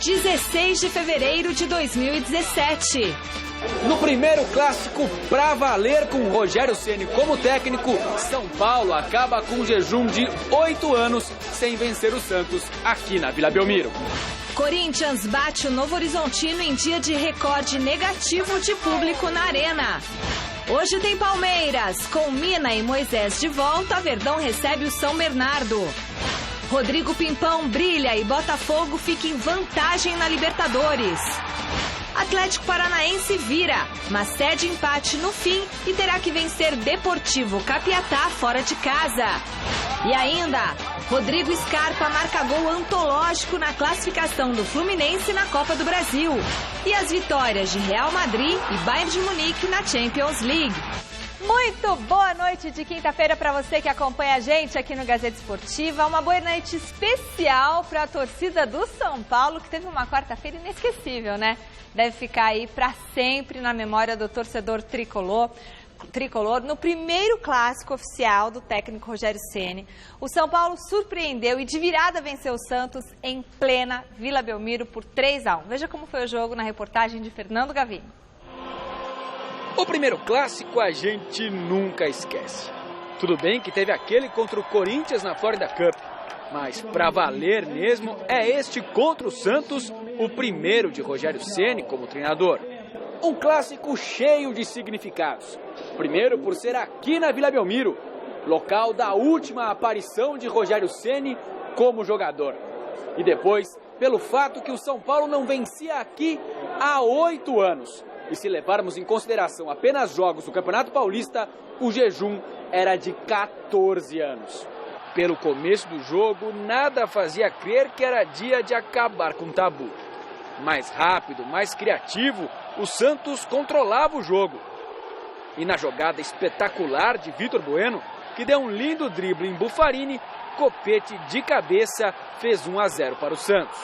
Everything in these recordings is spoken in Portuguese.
16 de fevereiro de 2017. No primeiro clássico pra valer com Rogério Ceni como técnico, São Paulo acaba com um jejum de 8 anos sem vencer o Santos aqui na Vila Belmiro. Corinthians bate o Novo Horizontino em dia de recorde negativo de público na Arena. Hoje tem Palmeiras, com Mina e Moisés de volta, Verdão recebe o São Bernardo. Rodrigo Pimpão brilha e Botafogo fica em vantagem na Libertadores. Atlético Paranaense vira, mas cede empate no fim e terá que vencer Deportivo Capiatá fora de casa. E ainda, Rodrigo Scarpa marca gol antológico na classificação do Fluminense na Copa do Brasil. E as vitórias de Real Madrid e Bayern de Munique na Champions League. Muito boa noite de quinta-feira para você que acompanha a gente aqui no Gazeta Esportiva. Uma boa noite especial para a torcida do São Paulo, que teve uma quarta-feira inesquecível, né? Deve ficar aí para sempre na memória do torcedor tricolor. No primeiro clássico oficial do técnico Rogério Ceni, o São Paulo surpreendeu e de virada venceu o Santos em plena Vila Belmiro por 3-1. Veja como foi o jogo na reportagem de Fernando Gavini. O primeiro clássico a gente nunca esquece. Tudo bem que teve aquele contra o Corinthians na Florida Cup, mas pra valer mesmo é este contra o Santos, o primeiro de Rogério Ceni como treinador. Um clássico cheio de significados. Primeiro por ser aqui na Vila Belmiro, local da última aparição de Rogério Ceni como jogador. E depois pelo fato que o São Paulo não vencia aqui há 8 anos. E se levarmos em consideração apenas jogos do Campeonato Paulista, o jejum era de 14 anos. Pelo começo do jogo, nada fazia crer que era dia de acabar com o tabu. Mais rápido, mais criativo, o Santos controlava o jogo. E na jogada espetacular de Vitor Bueno, que deu um lindo drible em Buffarini, Copete de cabeça fez 1-0 para o Santos.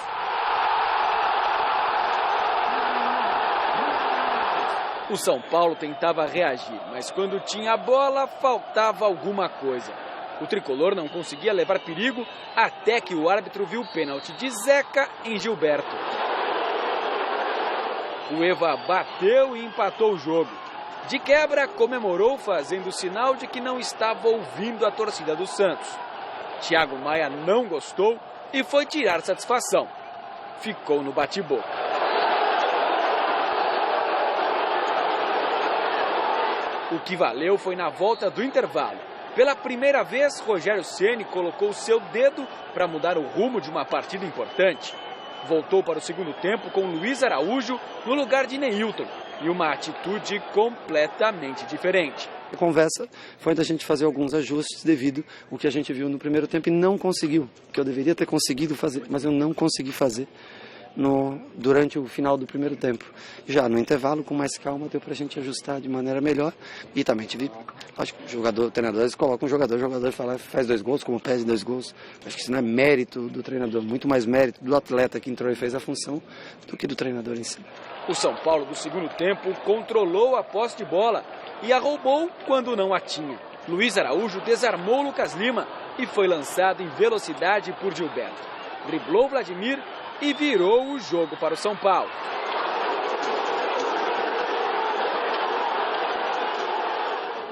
O São Paulo tentava reagir, mas quando tinha a bola, faltava alguma coisa. O tricolor não conseguia levar perigo até que o árbitro viu o pênalti de Zeca em Gilberto. O Eva bateu e empatou o jogo. De quebra, comemorou fazendo sinal de que não estava ouvindo a torcida do Santos. Thiago Maia não gostou e foi tirar satisfação. Ficou no bate-boca. O que valeu foi na volta do intervalo. Pela primeira vez, Rogério Ceni colocou o seu dedo para mudar o rumo de uma partida importante. Voltou para o segundo tempo com Luiz Araújo no lugar de Neilton e uma atitude completamente diferente. A conversa foi da gente fazer alguns ajustes devido ao que a gente viu no primeiro tempo e não conseguiu, que eu deveria ter conseguido fazer, mas eu não consegui fazer durante o final do primeiro tempo. Já no intervalo, com mais calma, deu para a gente ajustar de maneira melhor. E também tive, acho que o treinador, eles colocam o jogador fala, faz 2 gols, como pede 2 gols. Acho que isso não é mérito do treinador, muito mais mérito do atleta que entrou e fez a função do que do treinador em si. O São Paulo do segundo tempo controlou a posse de bola e a roubou quando não a tinha. Luiz Araújo desarmou Lucas Lima e foi lançado em velocidade por Gilberto. Driblou Vladimir e virou o jogo para o São Paulo.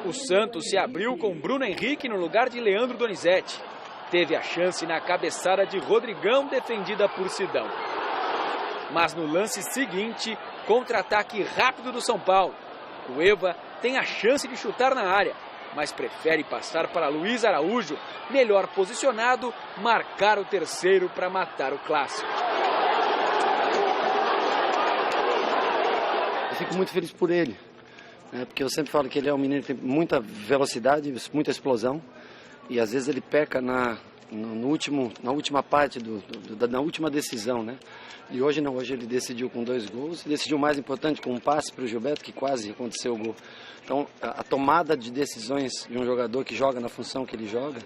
O Santos se abriu com Bruno Henrique no lugar de Leandro Donizete. Teve a chance na cabeçada de Rodrigão, defendida por Sidão. Mas no lance seguinte, contra-ataque rápido do São Paulo. O Eva tem a chance de chutar na área, mas prefere passar para Luiz Araújo, melhor posicionado, marcar o terceiro para matar o clássico. Eu fico muito feliz por ele, né? Porque eu sempre falo que ele é um menino que tem muita velocidade, muita explosão, e às vezes ele peca na última parte, na última decisão, né? E hoje não, hoje ele decidiu com 2 gols, e decidiu mais importante com um passe para o Gilberto, que quase aconteceu o gol. Então, a tomada de decisões de um jogador que joga na função que ele joga,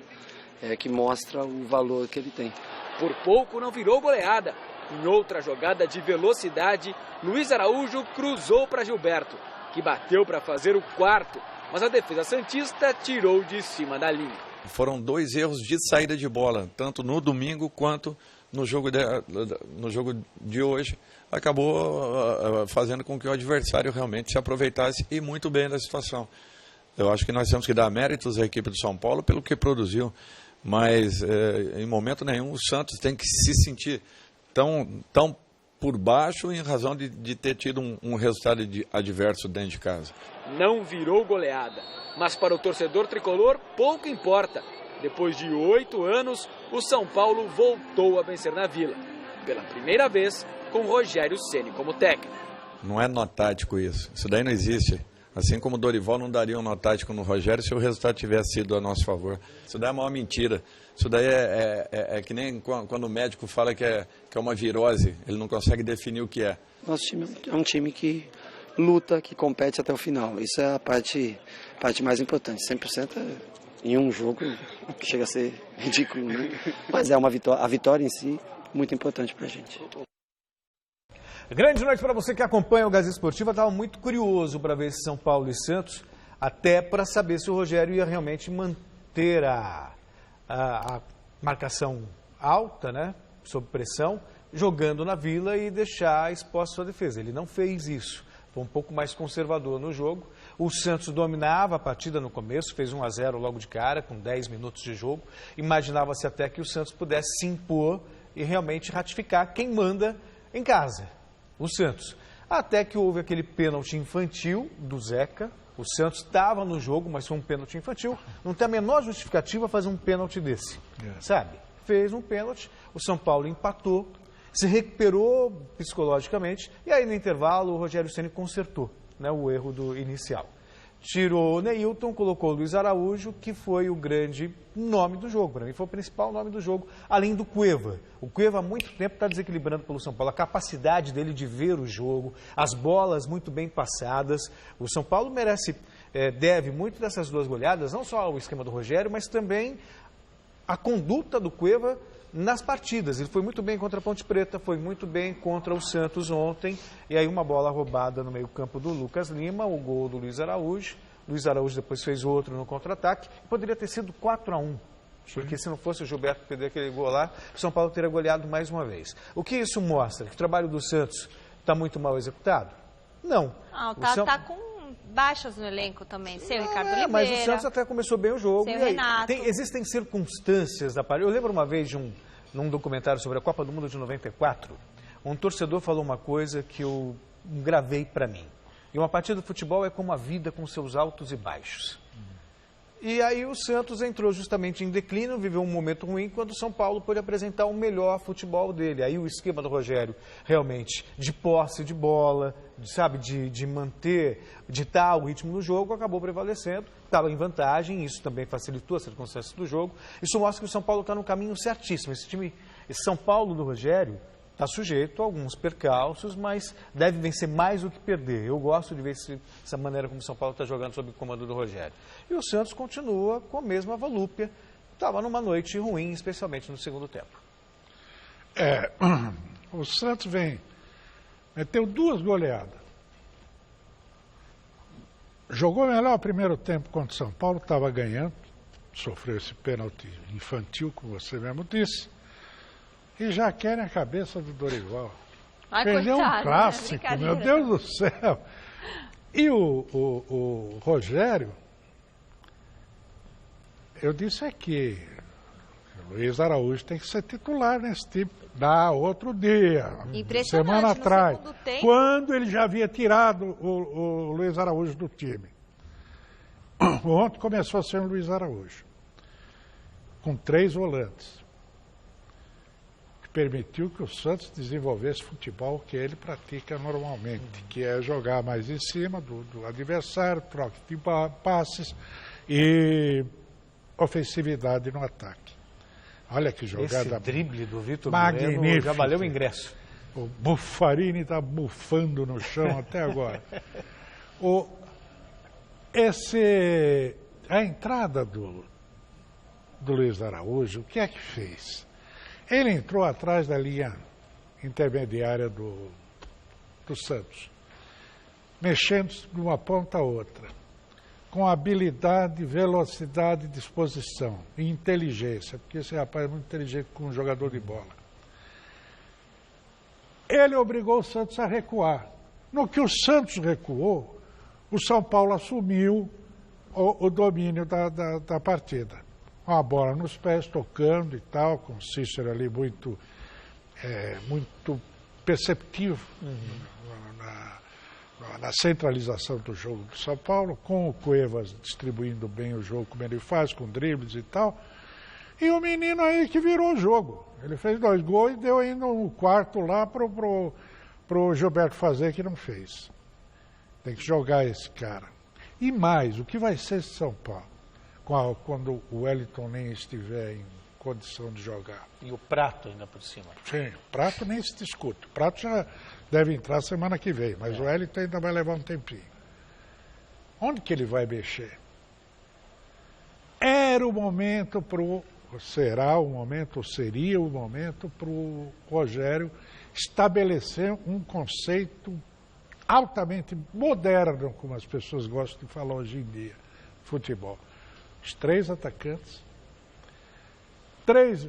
é que mostra o valor que ele tem. Por pouco não virou goleada. Em outra jogada de velocidade, Luiz Araújo cruzou para Gilberto, que bateu para fazer o 4º, mas a defesa santista tirou de cima da linha. Foram 2 erros de saída de bola, tanto no domingo quanto no jogo de hoje, acabou fazendo com que o adversário realmente se aproveitasse e muito bem da situação. Eu acho que nós temos que dar méritos à equipe do São Paulo pelo que produziu, mas em momento nenhum o Santos tem que se sentir tão por baixo em razão de ter tido um resultado adverso dentro de casa. Não virou goleada, mas para o torcedor tricolor pouco importa. Depois de 8 anos, o São Paulo voltou a vencer na Vila. Pela primeira vez, com Rogério Ceni como técnico. Não é nó tático isso. Isso daí não existe. Assim como o Dorival não daria um nó tático no Rogério se o resultado tivesse sido a nosso favor. Isso daí é a maior mentira. Isso daí é que nem quando o médico fala que é uma virose, ele não consegue definir o que é. Nosso time é um time que luta, que compete até o final. Isso é a parte mais importante. 100% em um jogo chega a ser ridículo, né? Mas é a vitória em si, muito importante pra gente. Grande noite para você que acompanha o Gazeta Esportiva. Estava muito curioso para ver esse São Paulo e Santos, até para saber se o Rogério ia realmente manter a marcação alta, né, sob pressão, jogando na Vila e deixar exposta sua defesa. Ele não fez isso. Foi um pouco mais conservador no jogo. O Santos dominava a partida no começo, fez 1-0 logo de cara, com 10 minutos de jogo. Imaginava-se até que o Santos pudesse se impor e realmente ratificar quem manda em casa, o Santos. Até que houve aquele pênalti infantil do Zeca. O Santos estava no jogo, mas foi um pênalti infantil. Não tem a menor justificativa fazer um pênalti desse, sabe? Fez um pênalti, o São Paulo empatou, se recuperou psicologicamente e aí no intervalo o Rogério Ceni consertou, né, o erro do inicial. Tirou o Neilton, colocou o Luiz Araújo, que foi o grande nome do jogo. Para mim foi o principal nome do jogo, além do Cueva. O Cueva há muito tempo está desequilibrando pelo São Paulo. A capacidade dele de ver o jogo, as bolas muito bem passadas. O São Paulo deve muito dessas duas goleadas, não só ao esquema do Rogério, mas também a conduta do Cueva nas partidas. Ele foi muito bem contra a Ponte Preta, foi muito bem contra o Santos ontem, e aí uma bola roubada no meio-campo do Lucas Lima, o gol do Luiz Araújo. Luiz Araújo depois fez outro no contra-ataque, poderia ter sido 4-1, porque se não fosse o Gilberto perder aquele gol lá, o São Paulo teria goleado mais uma vez. O que isso mostra? Que o trabalho do Santos está muito mal executado? Não. Tá com baixas no elenco também, sem o Ricardo Oliveira. Mas o Santos até começou bem o jogo. Sem o Renato. Existem circunstâncias da partida. Eu lembro uma vez num documentário sobre a Copa do Mundo de 94, um torcedor falou uma coisa que eu gravei para mim. E uma partida de futebol é como a vida com seus altos e baixos. E aí o Santos entrou justamente em declínio, viveu um momento ruim, quando o São Paulo pôde apresentar o melhor futebol dele. Aí o esquema do Rogério, realmente, de posse de bola, de manter, ditar o ritmo do jogo, acabou prevalecendo. Estava em vantagem, isso também facilitou as circunstâncias do jogo. Isso mostra que o São Paulo está no caminho certíssimo. Esse São Paulo do Rogério está sujeito a alguns percalços, mas deve vencer mais do que perder. Eu gosto de ver essa maneira como o São Paulo está jogando sob o comando do Rogério. E o Santos continua com a mesma volúpia. Estava numa noite ruim, especialmente no segundo tempo. O Santos meteu 2 goleadas. Jogou melhor o primeiro tempo contra o São Paulo, estava ganhando. Sofreu esse pênalti infantil, como você mesmo disse. E já querem a cabeça do Dorival. Perdeu um clássico, né? Meu Deus do céu. E o Rogério, eu disse aqui, o Luiz Araújo tem que ser titular nesse time. Da outro dia, semana atrás, quando ele já havia tirado o Luiz Araújo do time. Ontem começou a ser o Luiz Araújo, com 3 volantes. Permitiu que o Santos desenvolvesse futebol que ele pratica normalmente, que é jogar mais em cima do adversário, troca de passes e ofensividade no ataque. Olha que jogada. Esse drible do Vitor Bueno já valeu o ingresso. O Buffarini está bufando no chão até agora. A entrada do Luiz Araújo, o que é que fez? Ele entrou atrás da linha intermediária do Santos, mexendo de uma ponta a outra, com habilidade, velocidade, disposição e inteligência, porque esse rapaz é muito inteligente como jogador de bola. ele obrigou o Santos a recuar. No que o Santos recuou, o São Paulo assumiu o domínio da partida. Com a bola nos pés, tocando e tal, com o Cícero ali muito perceptivo na centralização do jogo do São Paulo, com o Cuevas distribuindo bem o jogo como ele faz, com dribles e tal. E o menino aí que virou o jogo. Ele fez 2 gols e deu ainda um quarto lá pro Gilberto fazer, que não fez. Tem que jogar esse cara. E mais, o que vai ser esse São Paulo quando o Wellington nem estiver em condição de jogar? E o Prato ainda por cima. Sim, o Prato nem se discute. O Prato já deve entrar semana que vem, mas o Wellington ainda vai levar um tempinho. Onde que ele vai mexer? Era o momento seria o momento para o Rogério estabelecer um conceito altamente moderno, como as pessoas gostam de falar hoje em dia, futebol. Os 3 atacantes, 3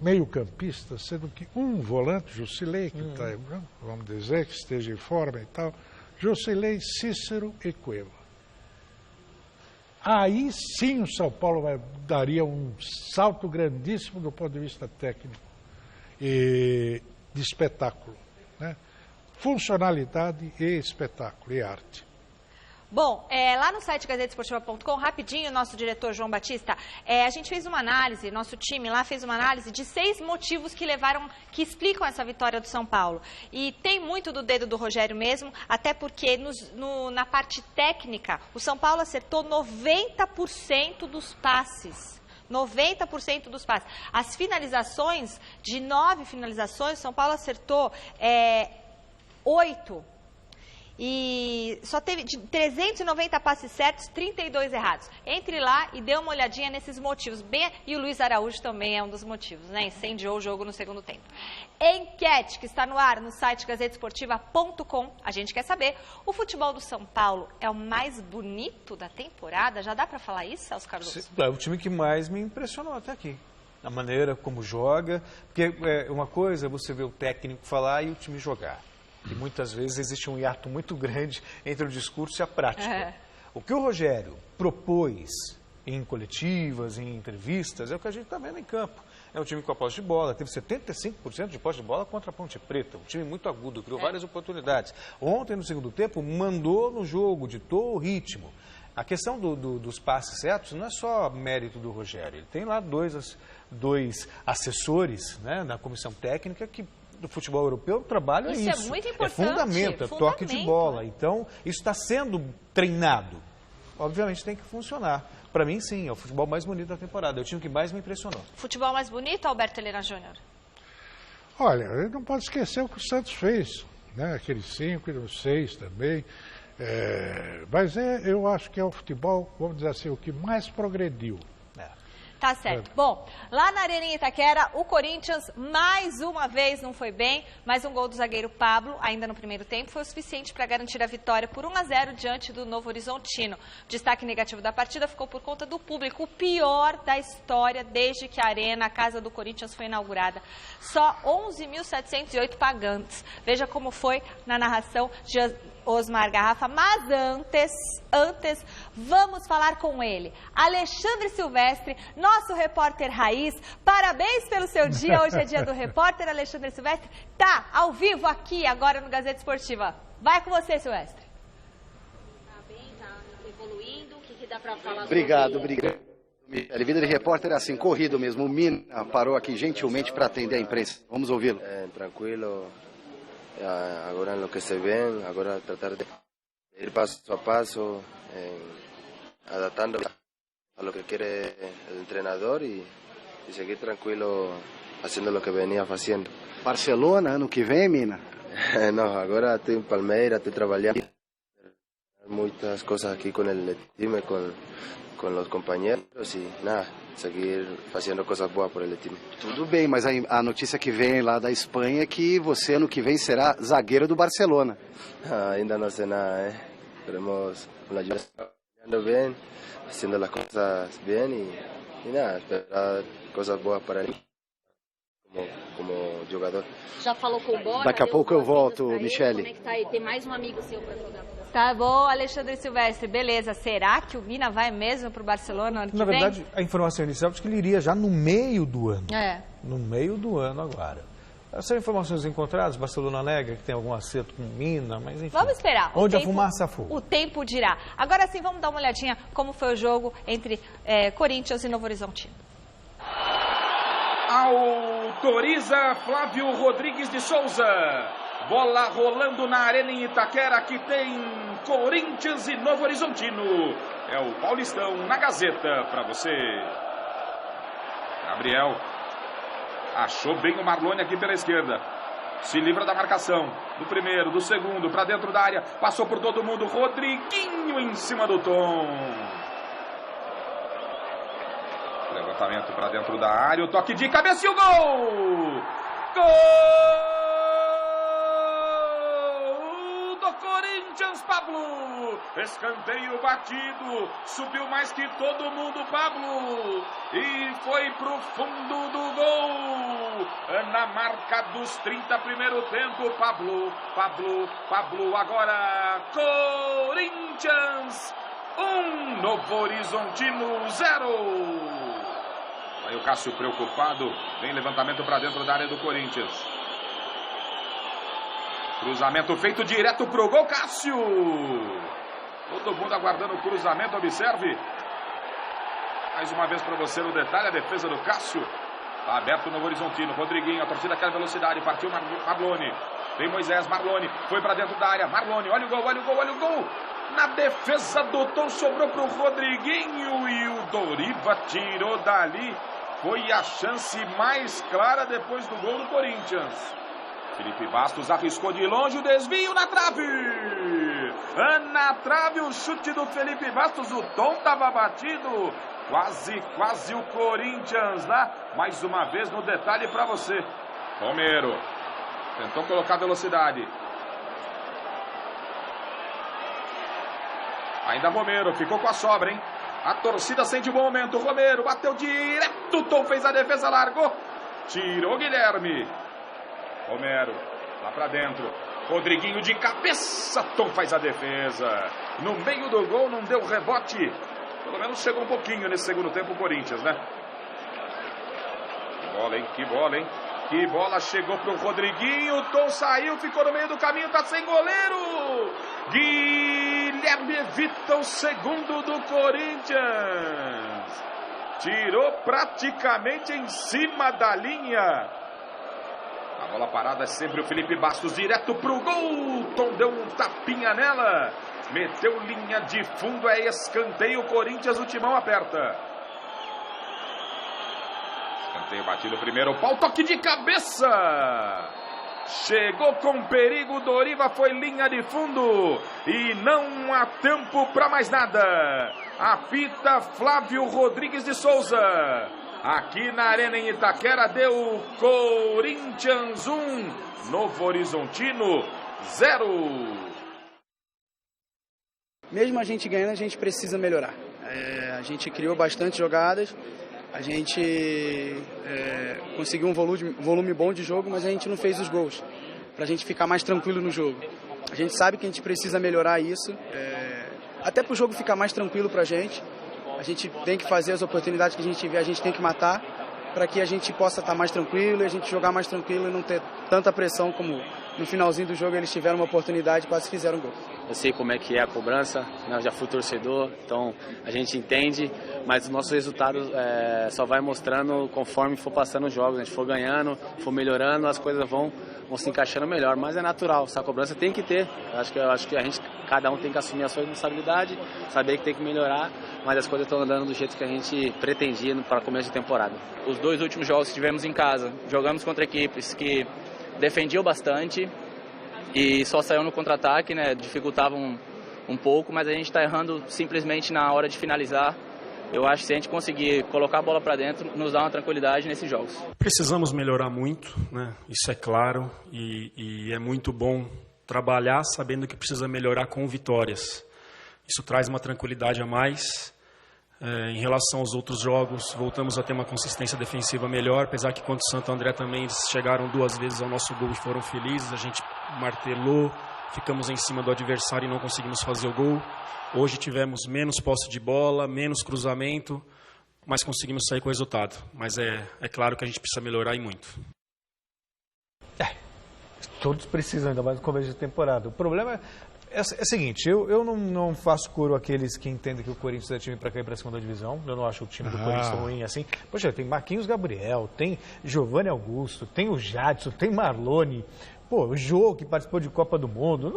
meio-campistas, sendo que um volante, Jusilei, que está, vamos dizer, que esteja em forma e tal, Jusilei, Cícero e Cueva. Aí sim o São Paulo daria um salto grandíssimo do ponto de vista técnico e de espetáculo, né? Funcionalidade e espetáculo e arte. Bom, lá no site gazetesportiva.com, rapidinho, nosso diretor João Batista, a gente fez uma análise, nosso time lá fez uma análise de 6 motivos que explicam essa vitória do São Paulo. E tem muito do dedo do Rogério mesmo, até porque na parte técnica, o São Paulo acertou 90% dos passes. 90% dos passes. As finalizações, de 9 finalizações, o São Paulo acertou 8. E só teve de 390 passes certos, 32 errados. Entre lá e dê uma olhadinha nesses motivos. E o Luiz Araújo também é um dos motivos, né? Incendiou o jogo no segundo tempo. Enquete que está no ar no site gazetesportiva.com. A gente quer saber, o futebol do São Paulo é o mais bonito da temporada? Já dá para falar isso, Celso Cardoso? É o time que mais me impressionou até aqui. A maneira como joga. Porque uma coisa é você ver o técnico falar e o time jogar. E muitas vezes existe um hiato muito grande entre o discurso e a prática. O que o Rogério propôs em coletivas, em entrevistas, é o que a gente está vendo em campo. É um time com a posse de bola, teve 75% de posse de bola contra a Ponte Preta, um time muito agudo, criou várias oportunidades. Ontem, no segundo tempo, mandou no jogo, ditou o ritmo. A questão dos passes certos não é só mérito do Rogério, ele tem lá dois assessores, né, na comissão técnica que do futebol europeu, o trabalho isso é isso. É muito importante. É fundamento, é toque de bola. Então, isso está sendo treinado. Obviamente tem que funcionar. Para mim, sim, é o futebol mais bonito da temporada. É o time que mais me impressionou. Futebol mais bonito, Alberto Helena Júnior? Olha, ele não pode esquecer o que o Santos fez, né? Aqueles 5 e os 6 também. Mas eu acho que é o futebol, vamos dizer assim, o que mais progrediu. Tá certo. Bom, lá na Arena em Itaquera, o Corinthians mais uma vez não foi bem, mas um gol do zagueiro Pablo, ainda no primeiro tempo, foi o suficiente para garantir a vitória por 1-0 diante do Novo Horizontino. O destaque negativo da partida ficou por conta do público, o pior da história desde que a Arena, a casa do Corinthians, foi inaugurada. Só 11.708 pagantes. Veja como foi na narração de Osmar Garrafa, mas antes, vamos falar com ele. Alexandre Silvestre, nosso repórter raiz, parabéns pelo seu dia, hoje é dia do repórter Alexandre Silvestre, tá ao vivo aqui agora no Gazeta Esportiva. Vai com você, Silvestre. Tá bem, tá evoluindo, o que dá pra falar? Obrigado. Vida de repórter é assim, corrido mesmo. O Mina parou aqui gentilmente para atender a imprensa. Vamos ouvi-lo. Tranquilo. Agora no que se vem, agora tratar de ir paso a paso, adaptando a lo que quiere el entrenador y seguir tranquilo haciendo lo que venía haciendo. Barcelona, ano que vem, Mina? No, agora estou em Palmeiras, estou trabalhando muitas coisas aqui com o time, com os companheiros e nada, seguir fazendo coisas boas por ele time. Tudo bem, mas a notícia que vem lá da Espanha é que você ano que vem será zagueiro do Barcelona. Ainda não sei nada, Esperemos com a ajuda trabalhando bem, fazendo as coisas bem e nada, esperar coisas boas para ele, como jogador. Já falou com o Borja? Daqui a pouco eu volto, Michele. Como é que tá aí? Tem mais um amigo seu para jogar com você? Tá bom, Alexandre Silvestre, beleza. Será que o Mina vai mesmo pro Barcelona ano que vem? Na verdade, a informação inicial é que ele iria já no meio do ano. No meio do ano agora. São informações encontradas, Barcelona nega que tem algum acerto com Mina, mas enfim. Vamos esperar. Onde a fumaça for. O tempo dirá. Agora sim, vamos dar uma olhadinha como foi o jogo entre Corinthians e Novo Horizontino. Autoriza Flávio Rodrigues de Souza. Bola rolando na Arena em Itaquera, que tem Corinthians e Novo Horizontino. É o Paulistão na Gazeta para você. Gabriel achou bem o Marlone aqui pela esquerda. Se livra da marcação. Do primeiro, do segundo, para dentro da área. Passou por todo mundo. Rodriguinho em cima do Tom. Levantamento para dentro da área. O toque de cabeça e o gol! Gol do Corinthians, Pablo! Escanteio batido. Subiu mais que todo mundo, Pablo. E foi pro fundo do gol. Na marca dos 30, primeiro tempo. Pablo. Agora Corinthians 1, Novo Horizontino 0. Aí o Cássio preocupado. Vem levantamento para dentro da área do Corinthians. Cruzamento feito direto pro gol, Cássio. Todo mundo aguardando o cruzamento, observe. Mais uma vez para você no detalhe, a defesa do Cássio. Está aberto no Horizontino. Rodriguinho, a torcida quer velocidade. Partiu Marlone. Vem Moisés, Marlone. Foi para dentro da área. Marlone, olha o gol. Na defesa do Tom, sobrou pro Rodriguinho. E o Doriva tirou dali. Foi a chance mais clara depois do gol do Corinthians. Felipe Bastos arriscou de longe o desvio na trave. Na trave o chute do Felipe Bastos. O Tom estava batido. Quase o Corinthians lá. Mais uma vez no detalhe para você. Romero tentou colocar velocidade. Ainda Romero, ficou com a sobra, hein? A torcida sente bom momento. Romero bateu direto. Tom fez a defesa, largou. Tirou Guilherme. Romero, lá pra dentro. Rodriguinho de cabeça. Tom faz a defesa. No meio do gol, não deu rebote. Pelo menos chegou um pouquinho nesse segundo tempo o Corinthians, né? Que bola, hein? Que bola, chegou pro Rodriguinho. Tom saiu, ficou no meio do caminho, tá sem goleiro. Guilherme evita o segundo do Corinthians. Tirou praticamente em cima da linha. A bola parada é sempre o Felipe Bastos, direto pro gol. Tom deu um tapinha nela. Meteu linha de fundo, é escanteio. Corinthians, o timão aperta. Escanteio batido primeiro, pau, toque de cabeça. Chegou com perigo, Doriva, foi linha de fundo. E não há tempo para mais nada. Apita Flávio Rodrigues de Souza. Aqui na Arena em Itaquera deu Corinthians 1, Novo Horizontino 0. Mesmo a gente ganhando, a gente precisa melhorar. A gente criou bastante jogadas, a gente conseguiu um volume bom de jogo, mas a gente não fez os gols, para a gente ficar mais tranquilo no jogo. A gente sabe que a gente precisa melhorar isso, até para o jogo ficar mais tranquilo para a gente. A gente tem que fazer as oportunidades que a gente tiver, a gente tem que matar, para que a gente possa estar mais tranquilo e a gente jogar mais tranquilo e não ter tanta pressão como no finalzinho do jogo eles tiveram uma oportunidade e quase fizeram gol. Eu sei como é que é a cobrança, né? Eu já fui torcedor, então a gente entende, mas o nosso resultado só vai mostrando conforme for passando os jogos. A gente for ganhando, for melhorando, as coisas vão se encaixando melhor, mas é natural, essa cobrança tem que ter. Eu acho que cada um tem que assumir a sua responsabilidade, saber que tem que melhorar, mas as coisas estão andando do jeito que a gente pretendia para começo de temporada. Os 2 últimos jogos que tivemos em casa, jogamos contra equipes que defendiam bastante e só saiu no contra-ataque, né? Dificultavam um pouco, mas a gente está errando simplesmente na hora de finalizar. Eu acho que se a gente conseguir colocar a bola para dentro, nos dá uma tranquilidade nesses jogos. Precisamos melhorar muito, né? Isso é claro, e é muito bom trabalhar sabendo que precisa melhorar com vitórias. Isso traz uma tranquilidade a mais. Em relação aos outros jogos, voltamos a ter uma consistência defensiva melhor, apesar que contra o Santo André também eles chegaram 2 vezes ao nosso gol e foram felizes. A gente martelou, ficamos em cima do adversário e não conseguimos fazer o gol. Hoje tivemos menos posse de bola, menos cruzamento, mas conseguimos sair com o resultado. Mas é claro que a gente precisa melhorar e muito. Todos precisam, ainda mais no começo de temporada. O problema é o seguinte, eu não faço coro àqueles que entendem que o Corinthians é time para cair para a segunda divisão. Eu não acho o time do Corinthians tão ruim assim. Poxa, tem Marquinhos Gabriel, tem Giovanni Augusto, tem o Jadson, tem Marlone, pô, o Jô, que participou de Copa do Mundo,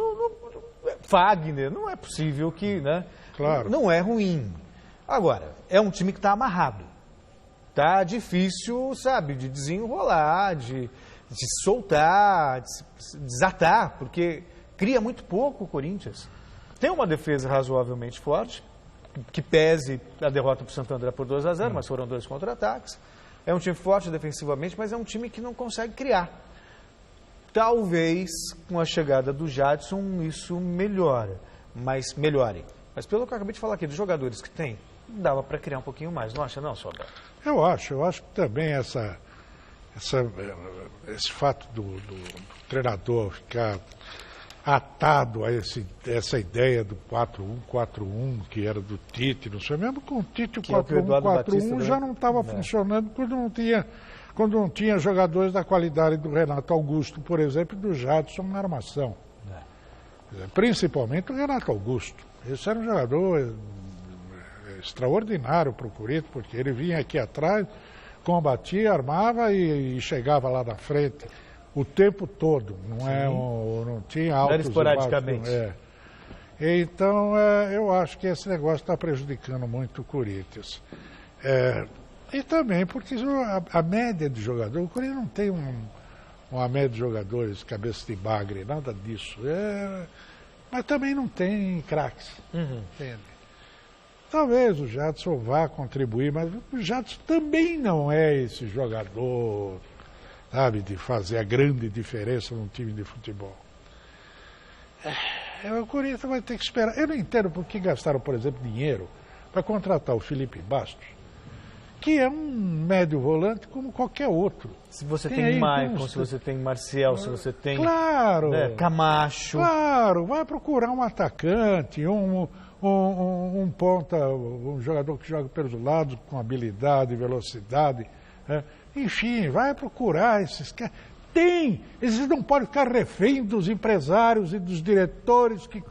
Fagner, não é possível que, né? Claro. Não é ruim. Agora, é um time que está amarrado. Tá difícil, sabe, de desenrolar, de soltar, de se desatar, porque cria muito pouco o Corinthians. Tem uma defesa razoavelmente forte, que pese a derrota para o Santo André por 2-0, mas foram 2 contra-ataques. É um time forte defensivamente, mas é um time que não consegue criar. Talvez, com a chegada do Jadson, isso melhore. Mas pelo que eu acabei de falar aqui, dos jogadores que tem, dava para criar um pouquinho mais. Não acha não, Sobral? Eu acho que também esse fato do treinador ficar atado a essa ideia do 4-1-4-1, que era do Tite, não sei, mesmo com o Tite o 4-1-4-1 já não estava funcionando quando não tinha jogadores da qualidade do Renato Augusto, por exemplo, e do Jadson na armação. Principalmente o Renato Augusto. Esse era um jogador extraordinário para o Corinthians, porque ele vinha aqui atrás, combatia, armava e chegava lá na frente o tempo todo, não tinha altos era esporadicamente. Então, eu acho que esse negócio está prejudicando muito o Corinthians. E também porque a média de jogadores, o Corinthians não tem uma média de jogadores cabeça de bagre, nada disso. Mas também não tem craques, entende? Talvez o Jadson vá contribuir, mas o Jadson também não é esse jogador, sabe, de fazer a grande diferença num time de futebol. O Corinthians vai ter que esperar. Eu não entendo por que gastaram, por exemplo, dinheiro para contratar o Felipe Bastos, que é um médio volante como qualquer outro. Se você tem Maicon, se você tem Marcial, se você tem Camacho. Claro, vai procurar um atacante, um ponta, um jogador que joga pelos lados com habilidade, velocidade. Enfim, vai procurar esses caras. Eles não podem ficar refém dos empresários e dos diretores que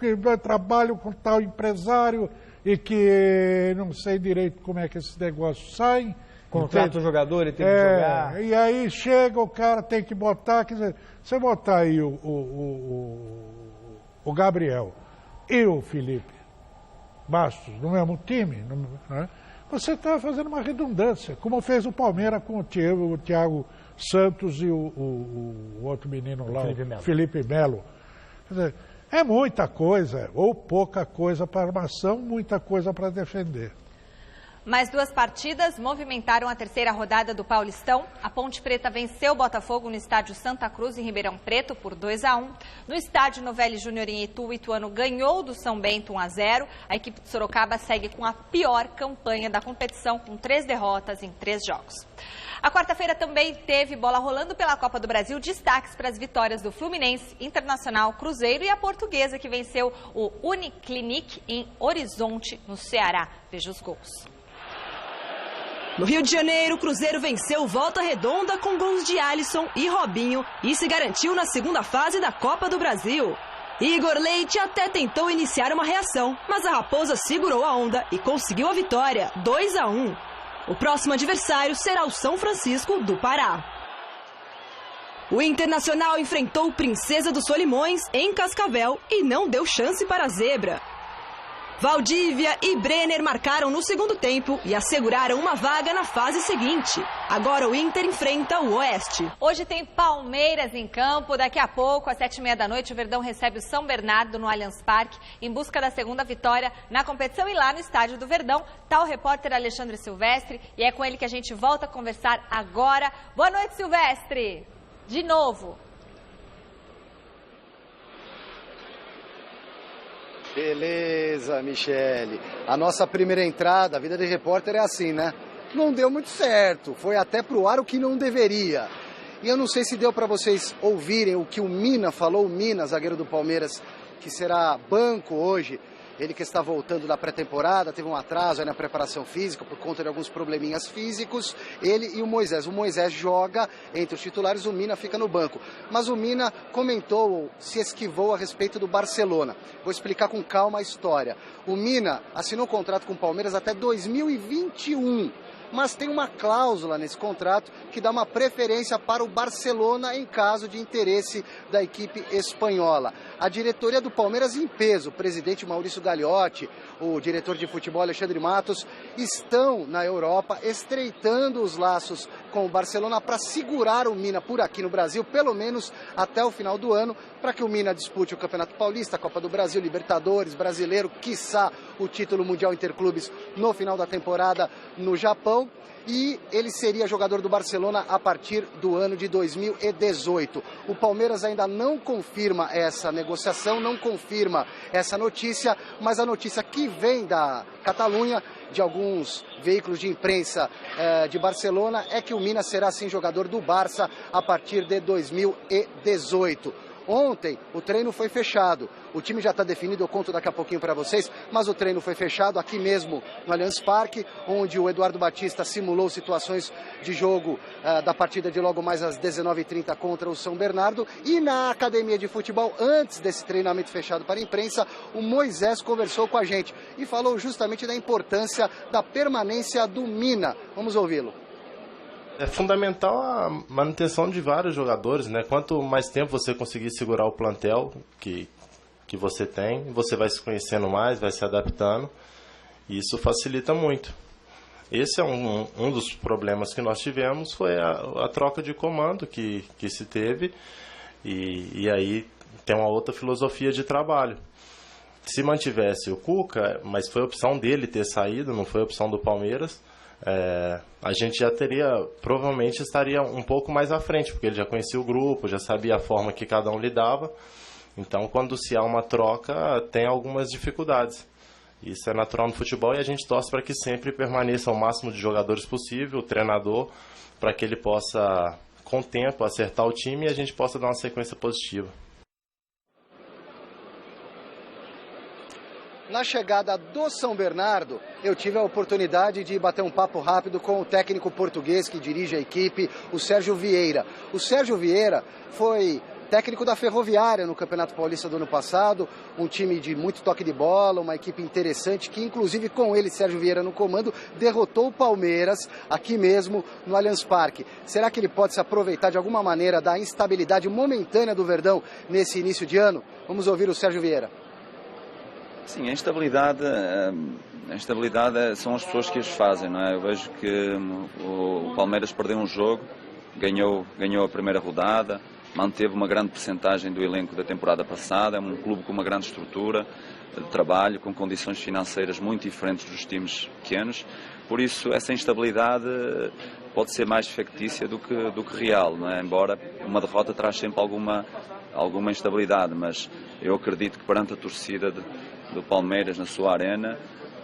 trabalham com tal empresário e que não sei direito como é que esses negócios saem. Contrata o jogador, ele tem que jogar. E aí chega o cara, tem que botar, quer dizer, você botar aí o Gabriel e o Felipe Bastos no mesmo time, né? Você está fazendo uma redundância, como fez o Palmeiras com o Thiago Santos e o outro menino lá, Felipe Melo. Quer dizer, é muita coisa, ou pouca coisa para armação, muita coisa para defender. Mais 2 partidas movimentaram a terceira rodada do Paulistão. A Ponte Preta venceu o Botafogo no estádio Santa Cruz, em Ribeirão Preto, por 2-1. No estádio Novelli Júnior, em Itu, o Ituano ganhou do São Bento 1-0. A equipe de Sorocaba segue com a pior campanha da competição, com 3 derrotas em 3 jogos. A quarta-feira também teve bola rolando pela Copa do Brasil. Destaques para as vitórias do Fluminense, Internacional, Cruzeiro e a Portuguesa, que venceu o Uniclinic em Horizonte, no Ceará. Veja os gols. No Rio de Janeiro, o Cruzeiro venceu Volta Redonda com gols de Alisson e Robinho e se garantiu na segunda fase da Copa do Brasil. Igor Leite até tentou iniciar uma reação, mas a Raposa segurou a onda e conseguiu a vitória, 2-1. O próximo adversário será o São Francisco do Pará. O Internacional enfrentou o Princesa dos Solimões em Cascavel e não deu chance para a zebra. Valdívia e Brenner marcaram no segundo tempo e asseguraram uma vaga na fase seguinte. Agora o Inter enfrenta o Oeste. Hoje tem Palmeiras em campo. Daqui a pouco, às 19h30, o Verdão recebe o São Bernardo no Allianz Parque em busca da segunda vitória na competição. E lá no estádio do Verdão está o repórter Alexandre Silvestre e é com ele que a gente volta a conversar agora. Boa noite, Silvestre. De novo. Beleza, Michele. A nossa primeira entrada, a vida de repórter é assim, né? Não deu muito certo, foi até pro ar o que não deveria. E eu não sei se deu para vocês ouvirem o que o Mina falou, o Mina, zagueiro do Palmeiras, que será banco hoje. Ele que está voltando da pré-temporada, teve um atraso aí na preparação física por conta de alguns probleminhas físicos. Ele e o Moisés. O Moisés joga entre os titulares, o Mina fica no banco. Mas o Mina comentou, se esquivou a respeito do Barcelona. Vou explicar com calma a história. O Mina assinou um contrato com o Palmeiras até 2021. Mas tem uma cláusula nesse contrato que dá uma preferência para o Barcelona em caso de interesse da equipe espanhola. A diretoria do Palmeiras em peso, o presidente Maurício Gagliotti, o diretor de futebol Alexandre Matos, estão na Europa estreitando os laços com o Barcelona para segurar o Mina por aqui no Brasil, pelo menos até o final do ano, para que o Mina dispute o Campeonato Paulista, a Copa do Brasil, Libertadores, Brasileiro, quiçá o título mundial interclubes no final da temporada no Japão. E ele seria jogador do Barcelona a partir do ano de 2018. O Palmeiras ainda não confirma essa negociação, não confirma essa notícia, mas a notícia que vem da Catalunha, de alguns veículos de imprensa de Barcelona, é que o Mina será sim jogador do Barça a partir de 2018. Ontem o treino foi fechado, o time já está definido, eu conto daqui a pouquinho para vocês, mas o treino foi fechado aqui mesmo no Allianz Parque, onde o Eduardo Batista simulou situações de jogo da partida de logo mais às 19h30 contra o São Bernardo. E na academia de futebol, antes desse treinamento fechado para a imprensa, o Moisés conversou com a gente e falou justamente da importância da permanência do Mina. Vamos ouvi-lo. É fundamental a manutenção de vários jogadores, né? Quanto mais tempo você conseguir segurar o plantel que você tem, você vai se conhecendo mais, vai se adaptando, e isso facilita muito. Esse é um dos problemas que nós tivemos, foi a troca de comando que se teve, e aí tem uma outra filosofia de trabalho. Se mantivesse o Cuca, mas foi opção dele ter saído, não foi opção do Palmeiras, a gente já provavelmente estaria um pouco mais à frente, porque ele já conhecia o grupo, já sabia a forma que cada um lidava. Então, quando se há uma troca, tem algumas dificuldades. Isso é natural no futebol e a gente torce para que sempre permaneça o máximo de jogadores possível, o treinador, para que ele possa, com o tempo, acertar o time e a gente possa dar uma sequência positiva. Na chegada do São Bernardo, eu tive a oportunidade de bater um papo rápido com o técnico português que dirige a equipe, o Sérgio Vieira. O Sérgio Vieira foi técnico da Ferroviária no Campeonato Paulista do ano passado, um time de muito toque de bola, uma equipe interessante que, inclusive, com ele, Sérgio Vieira no comando, derrotou o Palmeiras aqui mesmo no Allianz Parque. Será que ele pode se aproveitar de alguma maneira da instabilidade momentânea do Verdão nesse início de ano? Vamos ouvir o Sérgio Vieira. Sim, a instabilidade são as pessoas que as fazem, não é? Eu vejo que o Palmeiras perdeu um jogo, ganhou a primeira rodada, manteve uma grande percentagem do elenco da temporada passada, é um clube com uma grande estrutura de trabalho, com condições financeiras muito diferentes dos times pequenos, por isso essa instabilidade pode ser mais fictícia do que real, não é? Embora uma derrota traz sempre alguma instabilidade, mas eu acredito que perante a torcida do Palmeiras na sua arena,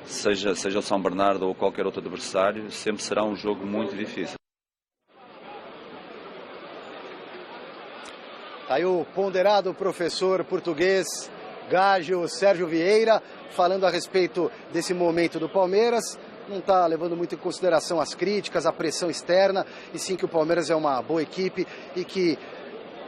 seja o São Bernardo ou qualquer outro adversário, sempre será um jogo muito difícil. Aí o ponderado professor português Gaglio Sérgio Vieira falando a respeito desse momento do Palmeiras. Não está levando muito em consideração as críticas, a pressão externa, e sim que o Palmeiras é uma boa equipe e que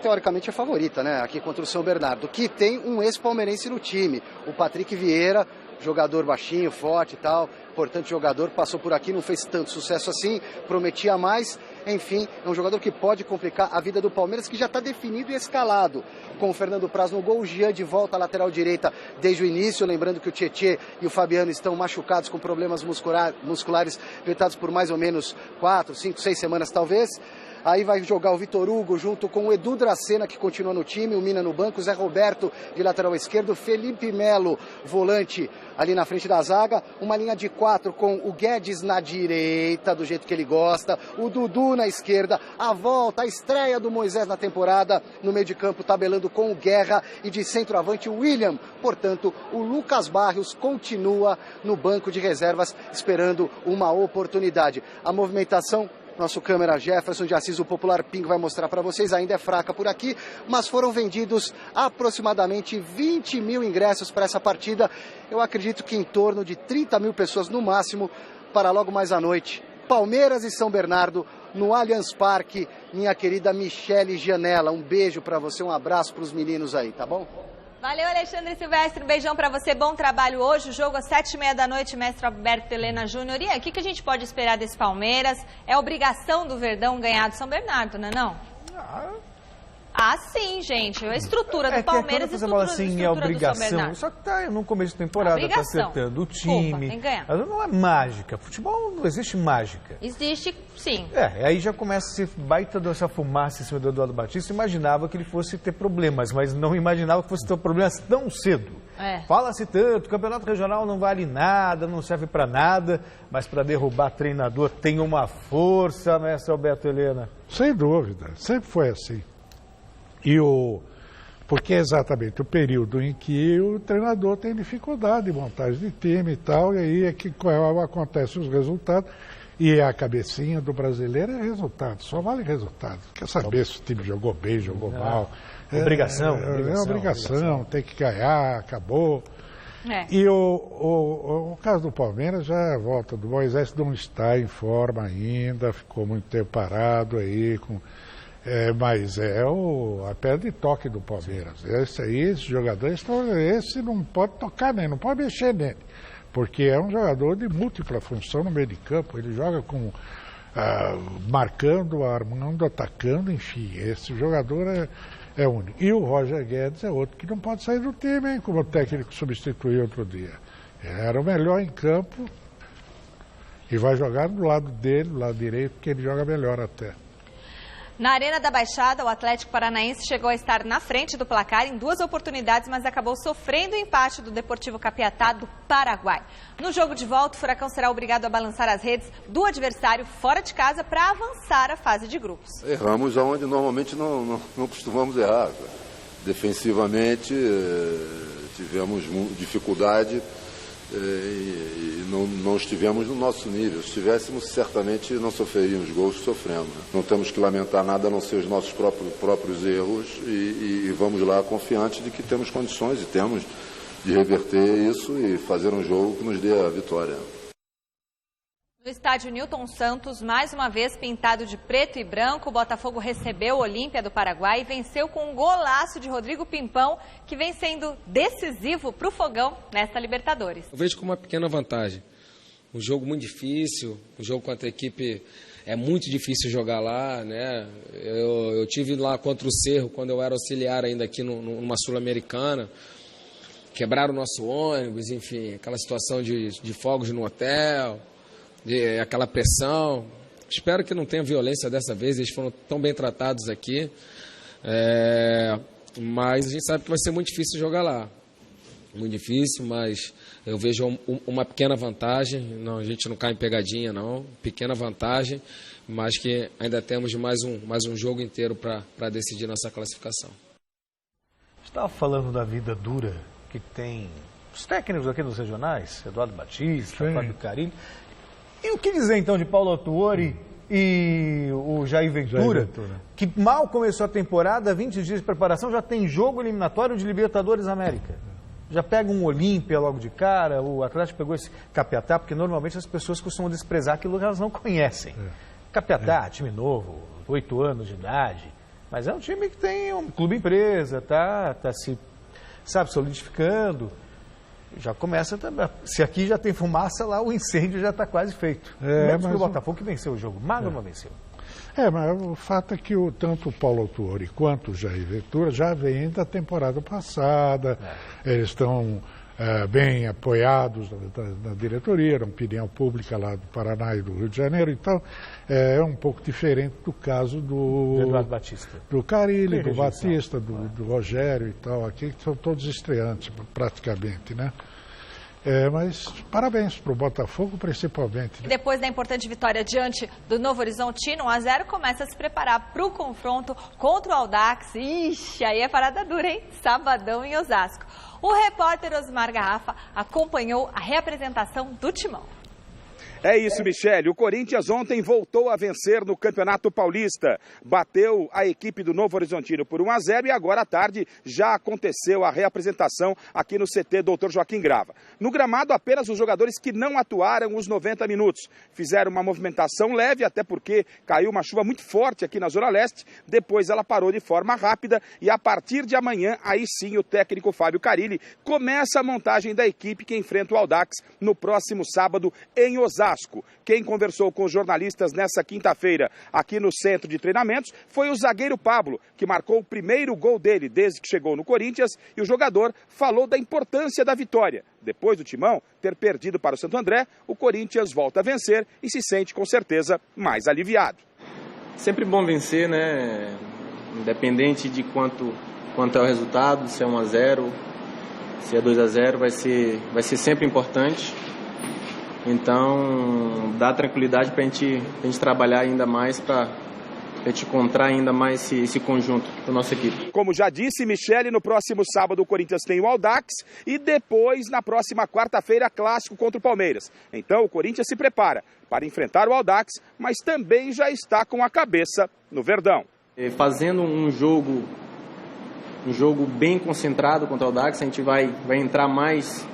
teoricamente é favorita, né, aqui contra o São Bernardo, que tem um ex-palmeirense no time, o Patrick Vieira, jogador baixinho, forte e tal, importante jogador, passou por aqui, não fez tanto sucesso assim, prometia mais, enfim, é um jogador que pode complicar a vida do Palmeiras, que já está definido e escalado, com o Fernando Praz no gol, o Jean de volta à lateral direita desde o início, lembrando que o Tietê e o Fabiano estão machucados com problemas musculares tratados por mais ou menos 4, 5, 6 semanas talvez. Aí vai jogar o Vitor Hugo junto com o Edu Dracena, que continua no time, o Mina no banco, o Zé Roberto de lateral esquerdo, Felipe Melo, volante ali na frente da zaga, uma linha de 4 com o Guedes na direita, do jeito que ele gosta, o Dudu na esquerda, a volta, a estreia do Moisés na temporada, no meio de campo tabelando com o Guerra e de centroavante o William. Portanto, o Lucas Barrios continua no banco de reservas esperando uma oportunidade. A movimentação, nosso câmera Jefferson de Assis, o popular Pingo, vai mostrar para vocês, ainda é fraca por aqui, mas foram vendidos aproximadamente 20 mil ingressos para essa partida. Eu acredito que em torno de 30 mil pessoas no máximo para logo mais à noite. Palmeiras e São Bernardo no Allianz Parque. Minha querida Michele Gianella, um beijo para você, um abraço para os meninos aí, tá bom? Valeu, Alexandre Silvestre, um beijão pra você, bom trabalho hoje, o jogo às 7h30 da noite, mestre Alberto Helena Júnior. E aí, o que a gente pode esperar desse Palmeiras? É obrigação do Verdão ganhar do São Bernardo, não é não? Ah, sim, gente, a estrutura do Palmeiras e a estrutura assim, é obrigação. Só que tá no começo de temporada, tá acertando o time. Tem que ganhar. Não é mágica, futebol não existe mágica. Existe, sim. Aí já começa a ser baita dessa fumaça em cima do Eduardo Batista. Imaginava que ele fosse ter problemas, mas não imaginava que fosse ter problemas tão cedo. Fala-se tanto, o campeonato regional não vale nada, não serve para nada, mas para derrubar treinador tem uma força, mestre Alberto Helena. Sem dúvida, sempre foi assim. Porque é exatamente o período em que o treinador tem dificuldade de montagem de time e tal, e aí é que acontecem os resultados. E a cabecinha do brasileiro é resultado, só vale resultado. Quer saber se o time jogou bem, jogou mal. Obrigação. É obrigação, tem que ganhar, acabou. E o caso do Palmeiras, já a volta do Moisés não está em forma ainda, ficou muito tempo parado aí, mas é a pedra de toque do Palmeiras. Esse jogador, esse não pode tocar nele, não pode mexer nele. Porque é um jogador de múltipla função no meio de campo. Ele joga com marcando, armando, atacando, enfim. Esse jogador é único. E o Roger Guedes é outro que não pode sair do time, hein, como o técnico substituiu outro dia. Era o melhor em campo e vai jogar do lado dele, do lado direito, porque ele joga melhor até. Na Arena da Baixada, o Atlético Paranaense chegou a estar na frente do placar em 2 oportunidades, mas acabou sofrendo o empate do Deportivo Capiatá do Paraguai. No jogo de volta, o Furacão será obrigado a balançar as redes do adversário fora de casa para avançar a fase de grupos. Erramos onde normalmente não costumamos errar. Defensivamente, tivemos dificuldade e não estivemos no nosso nível. Se estivéssemos, certamente não sofreríamos gols que sofremos. Não temos que lamentar nada a não ser os nossos próprios erros e vamos lá confiantes de que temos condições e temos de reverter isso e fazer um jogo que nos dê a vitória. No estádio Newton Santos, mais uma vez pintado de preto e branco, o Botafogo recebeu o Olímpia do Paraguai e venceu com um golaço de Rodrigo Pimpão, que vem sendo decisivo para o Fogão nesta Libertadores. Eu vejo como uma pequena vantagem. Um jogo muito difícil, um jogo contra a equipe é muito difícil jogar lá, né? Eu tive lá contra o Cerro, quando eu era auxiliar ainda aqui numa Sul-Americana. Quebraram o nosso ônibus, enfim, aquela situação de fogos no hotel. Aquela pressão. Espero que não tenha violência dessa vez, eles foram tão bem tratados aqui, mas a gente sabe que vai ser muito difícil jogar lá, muito difícil, mas eu vejo uma pequena vantagem. Não, a gente não cai em pegadinha não, pequena vantagem, mas que ainda temos mais um jogo inteiro para decidir nossa classificação. Estava falando da vida dura que tem os técnicos aqui dos regionais, Eduardo Batista, Fábio Carilli. E o que dizer, então, de Paulo Autuori e o Jair Ventura, que mal começou a temporada, 20 dias de preparação, já tem jogo eliminatório de Libertadores América. Já pega um Olímpia logo de cara, o Atlético pegou esse Capiatá, porque normalmente as pessoas costumam desprezar aquilo que elas não conhecem. Capiatá, time novo, 8 anos de idade, mas é um time que tem um clube empresa, tá se, solidificando. Já começa também. Se aqui já tem fumaça, lá o incêndio já está quase feito. Menos que o Botafogo que venceu o jogo. Magno não venceu. Mas o fato é que tanto o Paulo Autuori quanto o Jair Ventura já vêm da temporada passada. Eles estão bem apoiados da diretoria, era uma opinião pública lá do Paraná e do Rio de Janeiro, então é um pouco diferente do caso do Eduardo Batista, do Carille, do Batista, do Rogério e tal, aqui que são todos estreantes praticamente, né? Mas parabéns para o Botafogo, principalmente. Né? Depois da importante vitória diante do Novo Horizontino, 1-0, começa a se preparar para o confronto contra o Audax. Ixi, aí é parada dura, hein? Sabadão em Osasco. O repórter Osmar Garrafa acompanhou a reapresentação do Timão. É isso, Michele. O Corinthians ontem voltou a vencer no Campeonato Paulista. Bateu a equipe do Novo Horizontino por 1-0 e agora à tarde já aconteceu a reapresentação aqui no CT Dr. Joaquim Grava. No gramado, apenas os jogadores que não atuaram os 90 minutos. Fizeram uma movimentação leve, até porque caiu uma chuva muito forte aqui na Zona Leste. Depois ela parou de forma rápida e a partir de amanhã, aí sim, o técnico Fábio Carille começa a montagem da equipe que enfrenta o Audax no próximo sábado em Osasco. Quem conversou com os jornalistas nessa quinta-feira aqui no centro de treinamentos foi o zagueiro Pablo, que marcou o primeiro gol dele desde que chegou no Corinthians, e o jogador falou da importância da vitória. Depois do Timão ter perdido para o Santo André, o Corinthians volta a vencer e se sente com certeza mais aliviado. Sempre bom vencer, né? Independente de quanto é o resultado, se é 1-0, se é 2-0, vai ser sempre importante. Então, dá tranquilidade para a gente trabalhar ainda mais, para a gente encontrar ainda mais esse conjunto da nossa equipe. Como já disse Michele, no próximo sábado o Corinthians tem o Audax e depois, na próxima quarta-feira, clássico contra o Palmeiras. Então, o Corinthians se prepara para enfrentar o Audax, mas também já está com a cabeça no Verdão. Fazendo um jogo bem concentrado contra o Audax, a gente vai entrar mais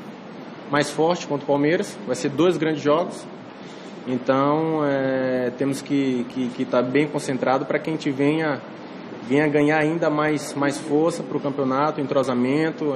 forte contra o Palmeiras, vai ser 2 grandes jogos, então temos que estar bem concentrado para que a gente venha ganhar ainda mais força para o campeonato, entrosamento,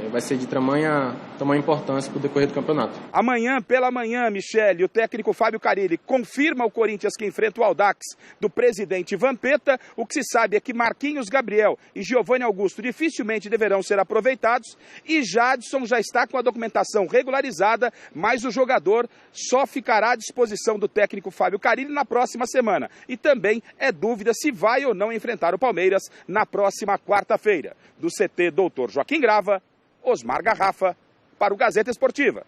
vai ser de tamanha importância para o decorrer do campeonato. Amanhã, pela manhã, Michele, o técnico Fábio Carille confirma o Corinthians que enfrenta o Audax do presidente Vampeta. O que se sabe é que Marquinhos Gabriel e Giovanni Augusto dificilmente deverão ser aproveitados e Jadson já está com a documentação regularizada, mas o jogador só ficará à disposição do técnico Fábio Carille na próxima semana. E também é dúvida se vai ou não enfrentar o Palmeiras na próxima quarta-feira. Do CT Dr. Joaquim Grava, Osmar Garrafa, para o Gazeta Esportiva.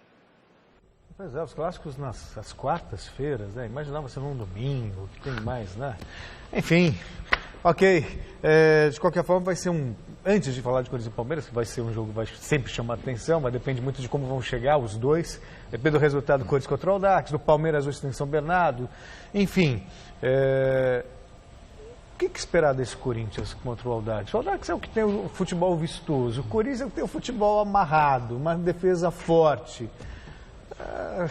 Pois é, os clássicos nas quartas-feiras, né? Imaginava ser num domingo, que tem mais, né? Enfim, ok. De qualquer forma, vai ser antes de falar de Corinthians e Palmeiras, que vai ser um jogo que vai sempre chamar atenção, mas depende muito de como vão chegar os dois. Depende do resultado do Corinthians contra o Audax, do Palmeiras hoje em São Bernardo. Enfim, o que esperar desse Corinthians contra o Audax? O Audax é o que tem o futebol vistoso. O Corinthians é o que tem o futebol amarrado, uma defesa forte. A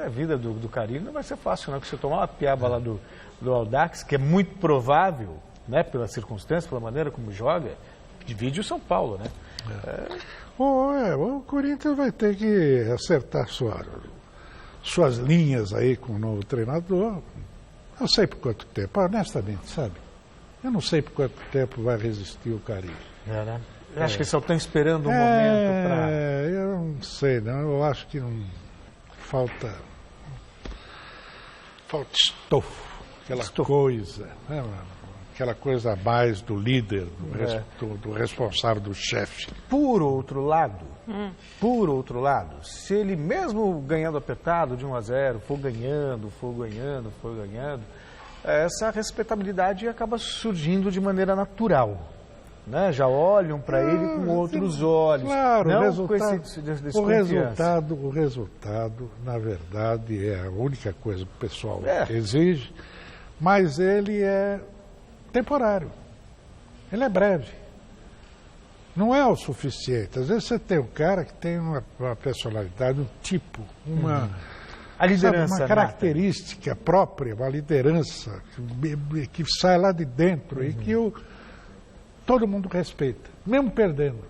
vida do Carille não vai ser fácil, não. Porque se tomar uma piaba lá do Audax, que é muito provável, né, pela circunstância, pela maneira como joga, divide o São Paulo, né? O Corinthians vai ter que acertar suas linhas aí com o novo treinador. Não sei por quanto tempo, honestamente, sabe? Eu não sei por quanto tempo vai resistir o Carille. Né? Eu acho que eles só estão esperando um momento para... Eu não sei, não. Eu acho que não falta estofo, aquela coisa, né, aquela coisa a mais do líder, do responsável, do chefe. Por outro lado, se ele mesmo ganhando apertado de 1-0, for ganhando, essa respeitabilidade acaba surgindo de maneira natural. Né? Já olham para ele com outros olhos. Claro, não o resultado, na verdade, é a única coisa que o pessoal exige, mas ele é temporário. Ele é breve. Não é o suficiente. Às vezes você tem um cara que tem uma personalidade, um tipo, uma característica própria, uma liderança que sai lá de dentro e que todo mundo respeita, mesmo perdendo,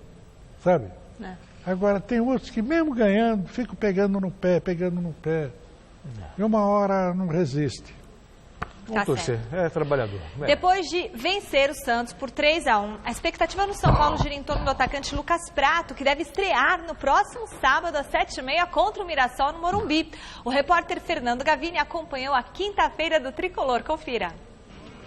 sabe? Agora, tem outros que mesmo ganhando, ficam pegando no pé. E uma hora não resiste. Vamos torcer, é trabalhador. Depois de vencer o Santos por 3-1, a expectativa no São Paulo gira em torno do atacante Lucas Prato, que deve estrear no próximo sábado às 7h30 contra o Mirassol no Morumbi. O repórter Fernando Gavini acompanhou a quinta-feira do Tricolor. Confira.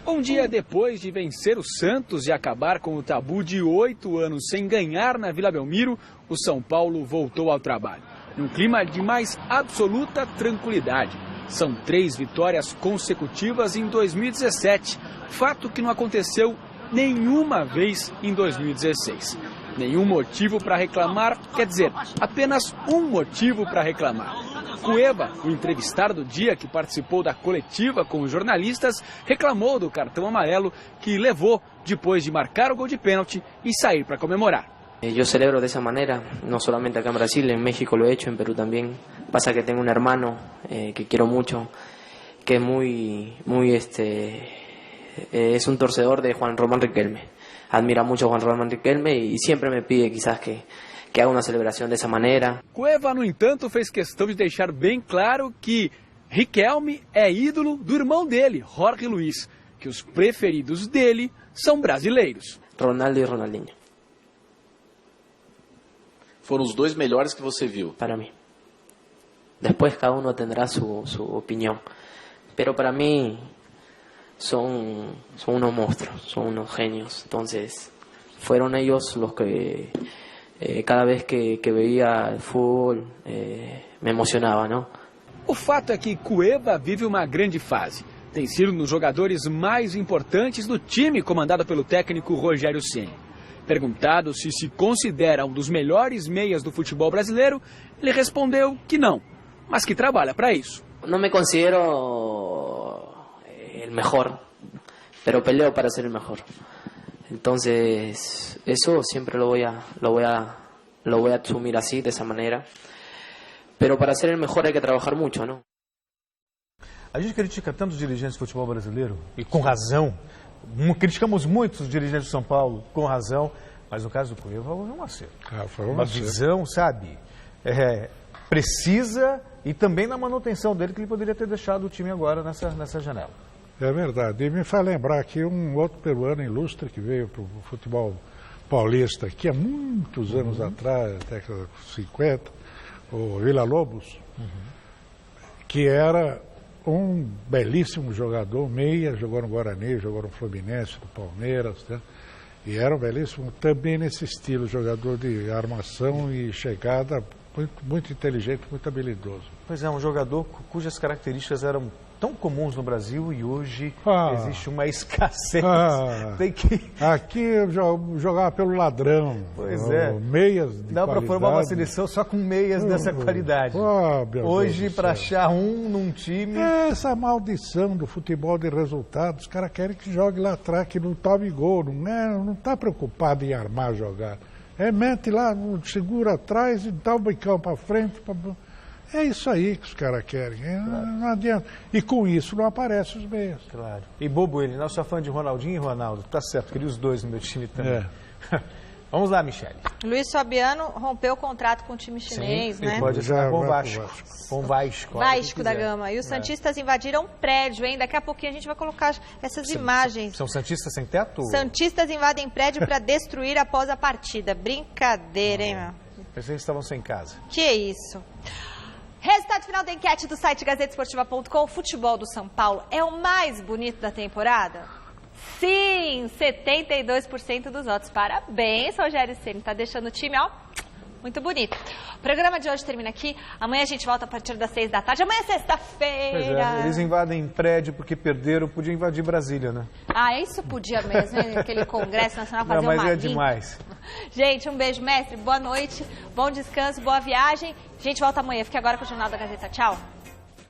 Um dia depois de vencer o Santos e acabar com o tabu de 8 anos sem ganhar na Vila Belmiro, o São Paulo voltou ao trabalho, num clima de mais absoluta tranquilidade. São 3 vitórias consecutivas em 2017, fato que não aconteceu nenhuma vez em 2016. Nenhum motivo para reclamar, quer dizer, apenas um motivo para reclamar. Cueva, o entrevistado do dia que participou da coletiva com os jornalistas, reclamou do cartão amarelo que levou depois de marcar o gol de pênalti e sair para comemorar. Yo celebro de esa manera, no solamente acá en Brasil, en México lo he hecho, en Perú también. Pasa que tengo un hermano que quiero mucho, que es un torcedor de Juan Román Riquelme. Admira mucho a Juan Román Riquelme y siempre me pide quizás que haga una celebración de esa manera. Cueva, no entanto, fez questão de deixar bem claro que Riquelme é ídolo do irmão dele, Jorge Luiz, que os preferidos dele são brasileiros. Ronaldo e Ronaldinho. Foram os 2 melhores que você viu? Para mí. Después cada uno tendrá su opinión. Pero para mí son unos monstruos, son unos genios. Entonces, fueron ellos los que cada vez que veía el fútbol me emocionaba, ¿no? O fato é que Cueva vive uma grande fase. Tem sido um dos jogadores mais importantes do time comandado pelo técnico Rogério Ceni. Perguntado se considera um dos melhores meias do futebol brasileiro, ele respondeu que não, mas que trabalha para isso. Não me considero o melhor, pero peleo para ser o melhor. Entonces, eso siempre lo voy a asumir así, de esa manera. Pero para ser el mejor hay que trabajar mucho, ¿no? A gente critica tanto os dirigentes do futebol brasileiro, e com razão. Criticamos muito os dirigentes de São Paulo, com razão, mas no caso do Cueva houve um acerto. Uma visão, sabe, precisa e também na manutenção dele, que ele poderia ter deixado o time agora nessa janela. É verdade. E me faz lembrar aqui um outro peruano ilustre que veio para o futebol paulista aqui há muitos anos atrás, década de 50, o Villa Lobos, que era um belíssimo jogador, meia, jogou no Guarani, jogou no Fluminense, no Palmeiras, né? E era um belíssimo, também nesse estilo, jogador de armação e chegada, muito inteligente, muito habilidoso. Pois é, um jogador cujas características eram tão comuns no Brasil e hoje existe uma escassez. Aqui eu jogava pelo ladrão. Pois é. Meias de Dá para formar uma seleção só com meias dessa qualidade. Hoje, para achar um num time... Essa maldição do futebol de resultados. Os caras querem que jogue lá atrás, que não tome gol. Não está preocupado em armar jogar. Mete lá, segura atrás e dá o bicão para frente. É isso aí que os caras querem, não adianta. E com isso não aparecem os meios. Claro. E bobo ele, não sou fã de Ronaldinho e Ronaldo. Tá certo, queria os dois no meu time também. Vamos lá, Michele. Luiz Fabiano rompeu o contrato com o time chinês, Sim, né? Ele pode jogar com o Vasco. Com o Vasco da Gama. E os santistas invadiram um prédio, hein? Daqui a pouquinho a gente vai colocar essas imagens. São santistas sem teto? Santistas invadem prédio para destruir após a partida. Brincadeira, hein, meu? Pensei que eles estavam sem casa. Que isso. Resultado final da enquete do site gazetesportiva.com. O futebol do São Paulo é o mais bonito da temporada? Sim, 72% dos votos. Parabéns, Rogério Ceni. Tá deixando o time, ó, muito bonito. O programa de hoje termina aqui. Amanhã a gente volta a partir das 6 da tarde. Amanhã é sexta-feira. Pois é, eles invadem prédio porque perderam. Podia invadir Brasília, né? Ah, isso podia mesmo, né? Aquele Congresso Nacional fazer uma mas é demais. Gente, um beijo, mestre. Boa noite, bom descanso, boa viagem. A gente volta amanhã. Fique agora com o Jornal da Gazeta. Tchau.